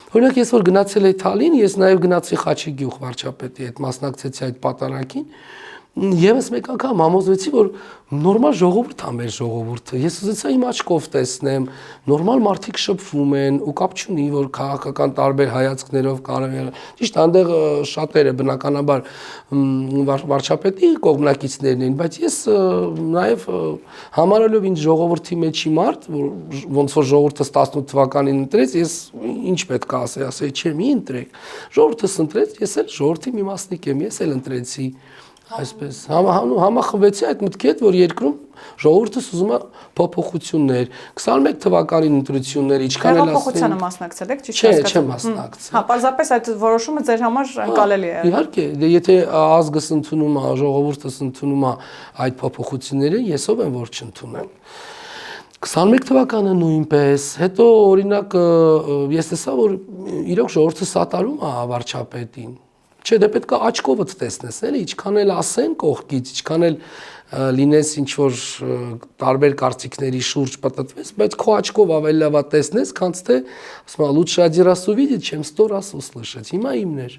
Օրինակ ես որ գնացել էի Թալին, ես նաև գնացի Խաչի գյուղ վարչապետի հետ մասնակցեցի այդ պատարագին։ Եվս մեկ անգամ համոզվեցի, որ նորմալ ժողովուրդ է մեր ժողովուրդը։ Ես ուզեցա իմ աչքով տեսնեմ, նորմալ մարդիկ շփվում են ու կապ չունի, որ քաղաքական տարբեր հայացքներով կարող ճիշտ այնտեղ շատերը բնականաբար վարչապետի կողմնակիցներն էին, բայց ես նաև համարելով ինձ ժողովրդի մեջի մարդ, ոնց որ ժողովուրդը 18 թվականին ընտրեց, ես ինչ պետք է ասեի, չէ, մի ընտրեք։ Ժողովուրդը ընտրեց, ես էլ ժողովրդի մի մասնիկ եմ, ես էլ ընտրեցի։ Այսպես համախմբվեցի այդ մտքի հետ, որ երկրում ժողովուրդս ուզում է փոփոխություններ։ 21 թվականին ընտրությունները ինչքան էլ փոփոխությանը մասնակցել եք, ճիշտ հասկացա։ Չէ, չեմ մասնակցել։ Հա, պարզապես այդ որոշումը ձեր համար ընկալելի է։ Իհարկե, եթե ազգս ընդունում է, ժողովուրդս ընդունում է այդ փոփոխությունները, ես ով եմ որ չընդունեմ։ 21 թվականը նույնպես, հետո օրինակ ես տեսա, որ իրոք ժողովուրդը սատարում է վարչապետին։ Չէ, դե պետք է աչքովդ տեսնես, էլի, ինչքան էլ ասեն կողքից, ինչքան էլ լինես ինչ որ տարբեր կարծիքների շուրջ պատտվես, բայց քո աչքով ավելի լավ է տեսնես, քան թե ասում լучше один раз увидеть, чем 100 раз услышать։ Հիմա իմն էր։